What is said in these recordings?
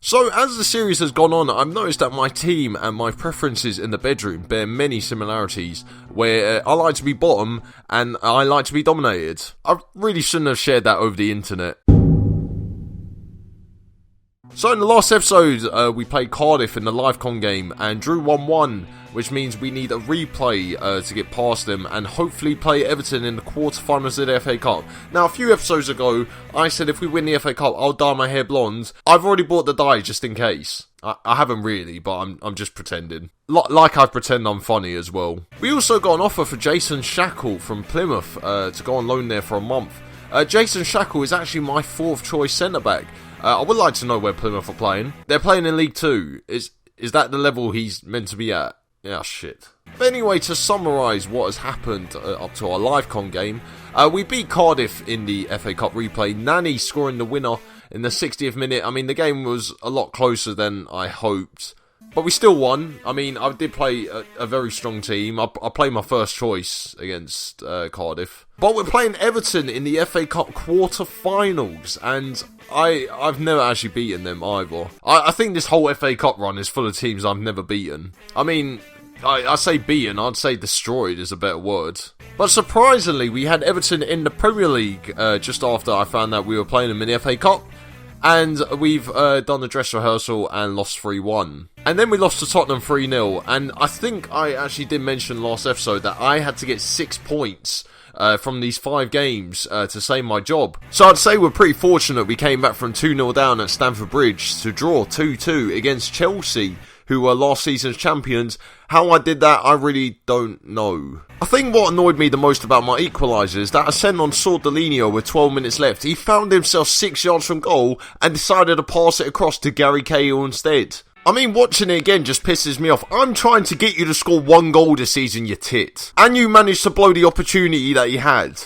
So, as the series has gone on, I've noticed that my team and my preferences in the bedroom bear many similarities, where I like to be bottom and I like to be dominated. I really shouldn't have shared that over the internet. So in the last episode, we played Cardiff in the LiveCon game and drew 1-1, which means we need a replay to get past them and hopefully play Everton in the quarterfinals of the FA Cup. Now, a few episodes ago, I said if we win the FA Cup, I'll dye my hair blonde. I've already bought the dye just in case. I haven't really, but I'm just pretending. Like I pretend I'm funny as well. We also got an offer for Jason Shackle from Plymouth to go on loan there for a month. Jason Shackle is actually my fourth choice centre-back. I would like to know where Plymouth are playing. They're playing in League 2. Is that the level he's meant to be at? Yeah, shit. But anyway, to summarise what has happened up to our LiveCon game, we beat Cardiff in the FA Cup replay. Nani scoring the winner in the 60th minute. I mean, the game was a lot closer than I hoped. But we still won. I mean, I did play a very strong team. I played my first choice against Cardiff. But we're playing Everton in the FA Cup quarter-finals, and I've never actually beaten them either. I think this whole FA Cup run is full of teams I've never beaten. I mean, I say beaten, I'd say destroyed is a better word. But surprisingly, we had Everton in the Premier League just after I found out we were playing them in the FA Cup. And we've done the dress rehearsal and lost 3-1. And then we lost to Tottenham 3-0. And I think I actually did mention last episode that I had to get 6 points from these 5 games to save my job. So I'd say we're pretty fortunate we came back from 2-0 down at Stamford Bridge to draw 2-2 against Chelsea, who were last season's champions. How I did that, I really don't know. I think what annoyed me the most about my equaliser is that I sent on Sordelino with 12 minutes left. He found himself 6 yards from goal and decided to pass it across to Gary Cahill instead. I mean, watching it again just pisses me off. I'm trying to get you to score 1 goal this season, you tit. And you managed to blow the opportunity that you had.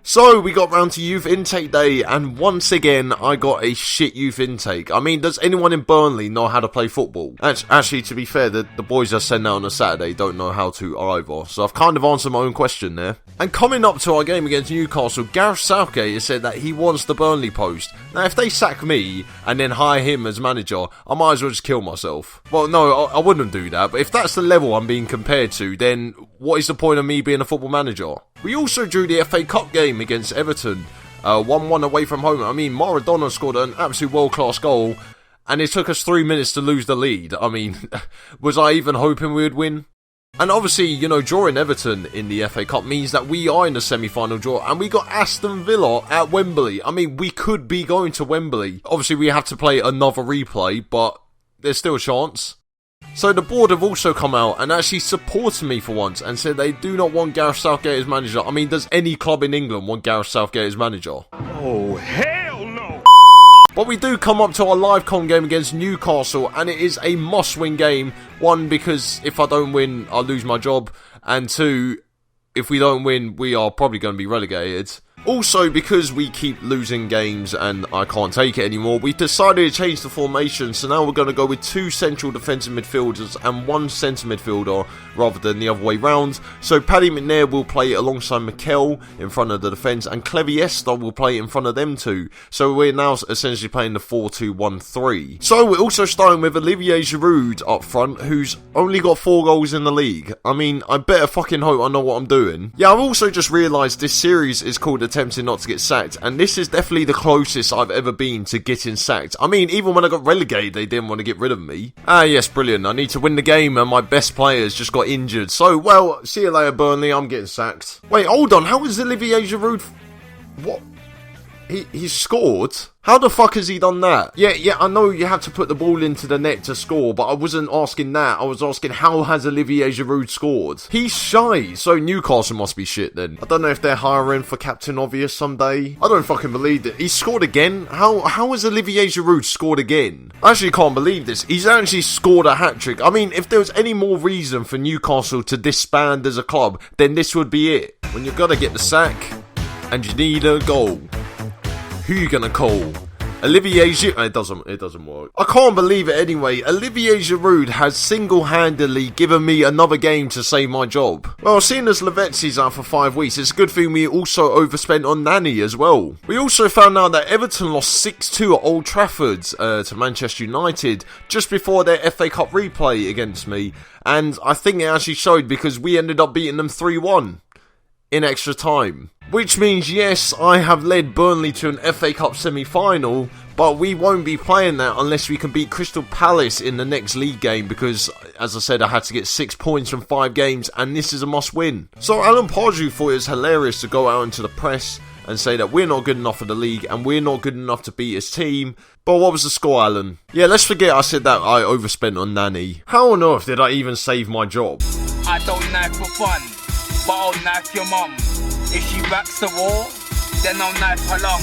So, we got round to youth intake day, and once again, I got a shit youth intake. I mean, does anyone in Burnley know how to play football? Actually, to be fair, the boys I send out on a Saturday don't know how to either, so I've kind of answered my own question there. And coming up to our game against Newcastle, Gareth Southgate has said that he wants the Burnley post. Now, if they sack me, and then hire him as manager, I might as well just kill myself. Well, no, I wouldn't do that, but if that's the level I'm being compared to, then what is the point of me being a football manager? We also drew the FA Cup game against Everton, 1-1 away from home. I mean, Maradona scored an absolute world-class goal, and it took us 3 minutes to lose the lead. I mean, was I even hoping we would win? And obviously, you know, drawing Everton in the FA Cup means that we are in the semi-final draw, and we got Aston Villa at Wembley. I mean, we could be going to Wembley. Obviously, we have to play another replay, but there's still a chance. So the board have also come out and actually supported me for once and said they do not want Gareth Southgate as manager. I mean, does any club in England want Gareth Southgate as manager? Oh, hell no! But we do come up to our LiveCon game against Newcastle, and it is a must-win game. 1, because if I don't win, I'll lose my job. And 2, if we don't win, we are probably going to be relegated. Also, because we keep losing games and I can't take it anymore, we decided to change the formation, so now we're going to go with 2 central defensive midfielders and 1 centre midfielder rather than the other way round. So Paddy McNair will play alongside Mikel in front of the defence, and Cleviesta will play in front of them two. So we're now essentially playing the 4-2-1-3. So we're also starting with Olivier Giroud up front, who's only got 4 goals in the league. I mean, I better fucking hope I know what I'm doing. Yeah, I've also just realised this series is called Attempting Not to Get Sacked, and this is definitely the closest I've ever been to getting sacked. I mean, even when I got relegated, they didn't want to get rid of me. Ah, yes, brilliant. I need to win the game, and my best players just got injured. So, well, see you later, Burnley. I'm getting sacked. Wait, hold on. How is Olivier Giroud... What? He scored? How the fuck has he done that? Yeah, I know you have to put the ball into the net to score, but I wasn't asking that. I was asking, how has Olivier Giroud scored? He's shy, so Newcastle must be shit then. I don't know if they're hiring for Captain Obvious someday. I don't fucking believe it. He scored again? How has Olivier Giroud scored again? I actually can't believe this. He's actually scored a hat-trick. I mean, if there was any more reason for Newcastle to disband as a club, then this would be it. When you've got to get the sack, and you need a goal, who you gonna call? Olivier Giroud, it doesn't work. I can't believe it anyway. Olivier Giroud has single-handedly given me another game to save my job. Well, seeing as Lavetzi's out for 5 weeks, it's a good thing we also overspent on Nani as well. We also found out that Everton lost 6-2 at Old Trafford to Manchester United just before their FA Cup replay against me, and I think it actually showed because we ended up beating them 3-1 in extra time. Which means, yes, I have led Burnley to an FA Cup semi-final, but we won't be playing that unless we can beat Crystal Palace in the next league game because, as I said, I had to get 6 points from 5 games and this is a must-win. So Alan Pardew thought it was hilarious to go out into the press and say that we're not good enough for the league and we're not good enough to beat his team. But what was the score, Alan? Yeah, let's forget I said that I overspent on Nani. How on earth did I even save my job? I don't knife for fun, but I'll knife your mum. If she backs the war, then I'll knife her long.